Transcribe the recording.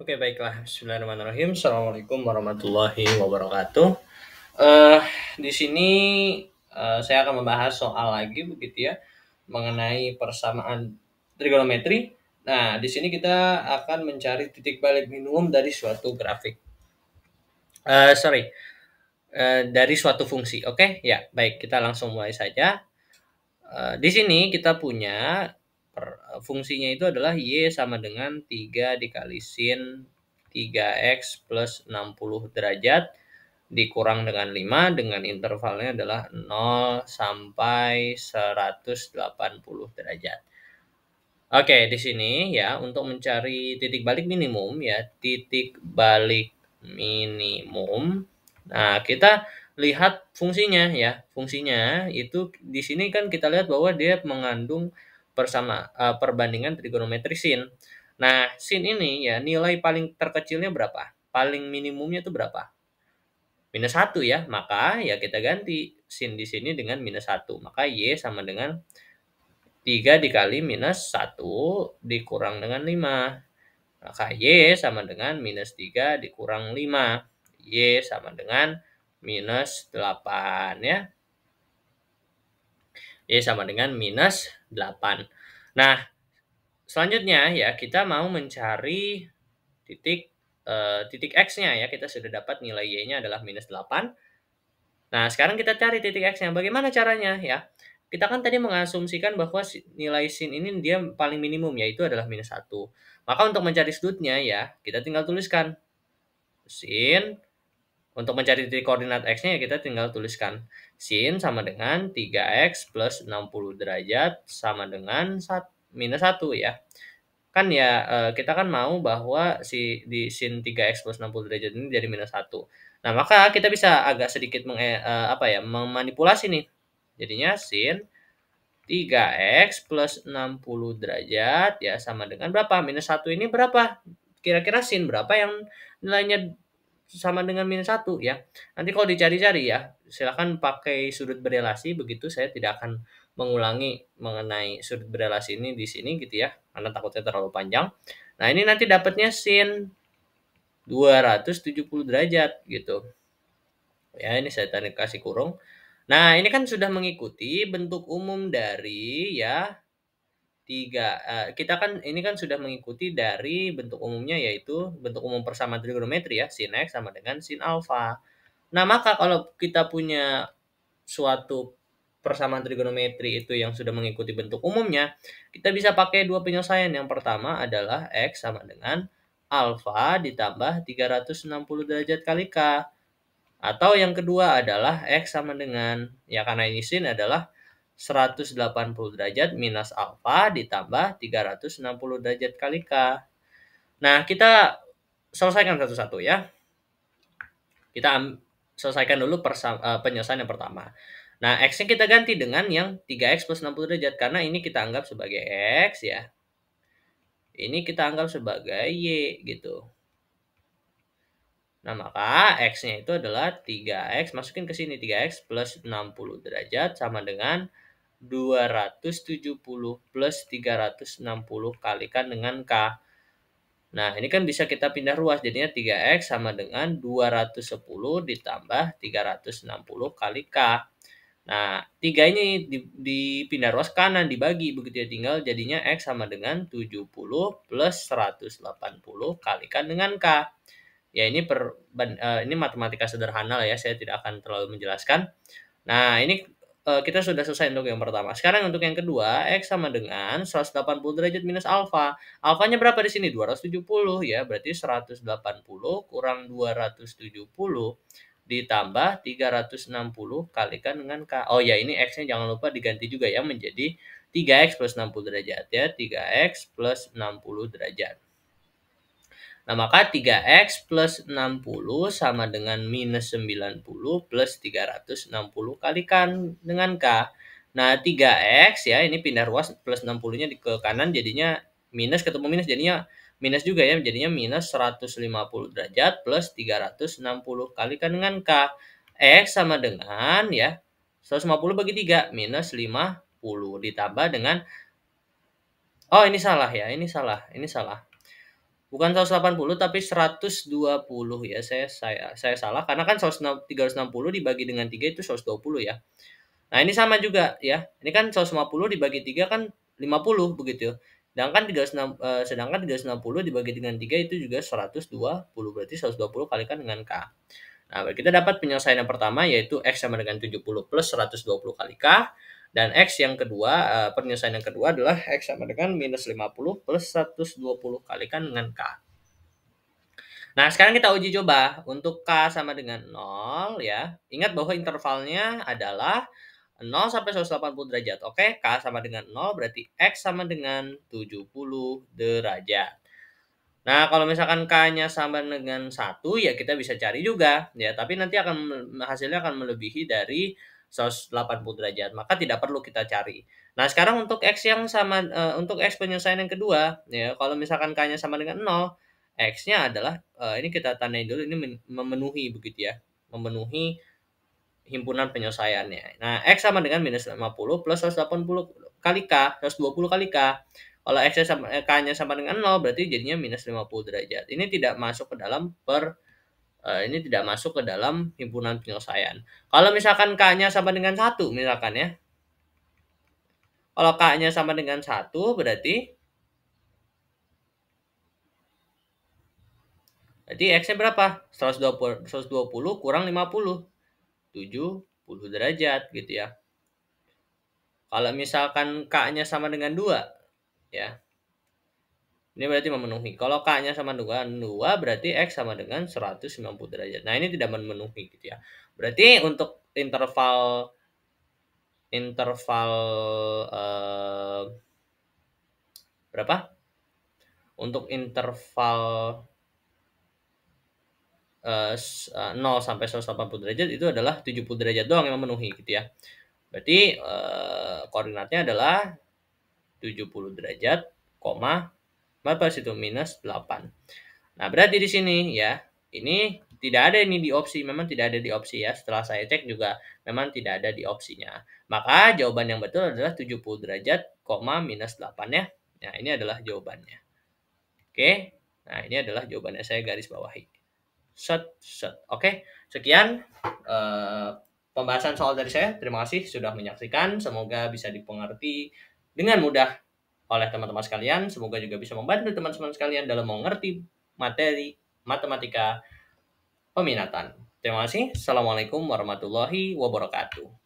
Oke, baiklah. Bismillahirrahmanirrahim. Assalamualaikum warahmatullahi wabarakatuh. Eh, di sini saya akan membahas soal lagi begitu ya mengenai persamaan trigonometri. Nah, di sini kita akan mencari titik balik minimum dari suatu grafik. Sorry, dari suatu fungsi. Oke, ya, baik. Kita langsung mulai saja. Di sini kita punya fungsinya itu adalah Y sama dengan 3 dikali sin 3x plus 60 derajat dikurang dengan 5 dengan intervalnya adalah 0 sampai 180 derajat. Oke, di sini ya untuk mencari titik balik minimum ya, titik balik minimum. Nah, kita lihat fungsinya ya. Fungsinya itu di sini kan kita lihat bahwa dia mengandung perbandingan trigonometri sin. Nah, sin ini ya nilai paling terkecilnya berapa? Paling minimumnya itu berapa? Minus 1 ya. Maka ya kita ganti sin di sini dengan minus 1. Maka Y sama dengan 3 dikali minus 1 dikurang dengan 5. Maka Y sama dengan minus 3 dikurang 5. Y sama dengan minus 8 ya. Y sama dengan minus 8. Nah, selanjutnya ya kita mau mencari titik X-nya ya. Kita sudah dapat nilai Y-nya adalah minus 8. Nah, sekarang kita cari titik X-nya. Bagaimana caranya ya? Kita kan tadi mengasumsikan bahwa nilai sin ini dia paling minimum, yaitu adalah minus 1. Maka untuk mencari sudutnya ya, kita tinggal tuliskan sin. Untuk mencari titik koordinat X-nya ya kita tinggal tuliskan sin sama dengan 3x plus 60 derajat sama dengan minus 1 ya. Kan ya kita kan mau bahwa di sin 3x plus 60 derajat ini jadi minus 1. Nah, maka kita bisa agak sedikit memanipulasi nih. Jadinya sin 3x plus 60 derajat ya sama dengan berapa? Minus 1 ini berapa? Kira-kira sin berapa yang nilainya sama dengan minus 1 ya. Nanti kalau dicari-cari ya, silakan pakai sudut berelasi, begitu saya tidak akan mengulangi mengenai sudut berelasi ini di sini gitu ya, karena takutnya terlalu panjang. Nah, ini nanti dapatnya sin 270 derajat gitu. Ya, ini saya kasih kurung. Nah, ini kan sudah mengikuti bentuk umum dari ya kita kan ini kan sudah mengikuti dari bentuk umumnya, yaitu bentuk umum persamaan trigonometri ya, sin X sama dengan sin alfa. Nah, maka kalau kita punya suatu persamaan trigonometri itu yang sudah mengikuti bentuk umumnya, kita bisa pakai dua penyelesaian. Yang pertama adalah X sama dengan alfa ditambah 360 derajat kali K. Atau yang kedua adalah X sama dengan, ya karena ini sin adalah 180 derajat minus alfa ditambah 360 derajat kali K. Nah, kita selesaikan satu-satu ya. Kita selesaikan dulu penyelesaian yang pertama. Nah, X-nya kita ganti dengan yang 3X plus 60 derajat. Karena ini kita anggap sebagai X ya. Ini kita anggap sebagai Y gitu. Nah, maka X-nya itu adalah 3X. Masukin ke sini 3X plus 60 derajat sama dengan 270 plus 360 kalikan dengan K. Nah, ini kan bisa kita pindah ruas. Jadinya 3X sama dengan 210 ditambah 360 kali K. Nah, 3 ini dipindah ruas kanan, dibagi. Begitu ya, tinggal jadinya X sama dengan 70 plus 180 kalikan dengan K. Ya, ini ini matematika sederhana lah ya, saya tidak akan terlalu menjelaskan. Nah, ini kita sudah selesai untuk yang pertama. Sekarang untuk yang kedua, X sama dengan 180 derajat minus alfa. Alfanya berapa di sini? 270 ya, berarti 180 kurang 270 ditambah 360 kalikan dengan K. Oh ya, ini X-nya jangan lupa diganti juga ya menjadi 3X plus 60 derajat ya, 3X plus 60 derajat. Nah, maka 3X plus 60 sama dengan minus 90 plus 360 kalikan dengan K. Nah, 3X ya, ini pindah ruas plus 60-nya ke kanan jadinya minus ketemu minus jadinya minus juga ya, jadinya minus 150 derajat plus 360 kalikan dengan K. X sama dengan ya 150 bagi 3 minus 50 ditambah dengan, oh ini salah ya, ini salah. Bukan 180 tapi 120 ya. Saya salah karena kan 360 dibagi dengan 3 itu 120 ya. Nah, ini sama juga ya. Ini kan 150 dibagi 3 kan 50 begitu. Sedangkan 360 dibagi dengan 3 itu juga 120. Berarti 120 kalikan dengan K. Nah, kita dapat penyelesaian yang pertama yaitu X sama dengan 70 plus 120 kali K. Dan X yang kedua, penyelesaian yang kedua adalah X sama dengan minus 50 plus 120 kalikan dengan K. Nah, sekarang kita uji coba. Untuk K sama dengan 0 ya. Ingat bahwa intervalnya adalah 0 sampai 180 derajat. Oke, K sama dengan 0 berarti X sama dengan 70 derajat. Nah, kalau misalkan K-nya sama dengan 1, ya kita bisa cari juga. Ya, tapi nanti hasilnya akan melebihi dari 180 derajat. Maka tidak perlu kita cari. Nah, sekarang untuk X yang sama, untuk X penyelesaian yang kedua, ya, kalau misalkan K-nya sama dengan 0, X-nya adalah, ini kita tandai dulu, ini memenuhi begitu ya. Memenuhi himpunan penyelesaiannya. Nah, X sama dengan minus 50 plus 180 kali K, 120 kali K. Kalau K-nya sama dengan 0 berarti jadinya minus 50 derajat. Ini tidak masuk ke dalam himpunan penyelesaian. Kalau misalkan K-nya sama dengan 1 misalkan ya. Kalau K-nya sama dengan 1 berarti X-nya berapa? 120 kurang 50. 70 derajat gitu ya. Kalau misalkan K-nya sama dengan 2 ya. Ini berarti memenuhi. Kalau K-nya sama dengan 2 berarti X sama dengan 190 derajat. Nah, ini tidak memenuhi gitu ya. Berarti untuk interval berapa? Untuk interval 0 sampai 180 derajat itu adalah 70 derajat doang yang memenuhi gitu ya. Berarti koordinatnya adalah 70 derajat, berapa situ? Minus 8. Nah, berarti di sini ya, ini tidak ada ini di opsi, memang tidak ada di opsi ya. Setelah saya cek juga memang tidak ada di opsinya. Maka jawaban yang betul adalah 70 derajat, minus 8 ya. Nah, ini adalah jawabannya. Oke. Nah, ini adalah jawabannya, saya garis bawahi. Oke, sekian pembahasan soal dari saya. Terima kasih sudah menyaksikan. Semoga bisa dipengerti dengan mudah oleh teman-teman sekalian. Semoga juga bisa membantu teman-teman sekalian dalam mengerti materi matematika peminatan. Terima kasih. Assalamualaikum warahmatullahi wabarakatuh.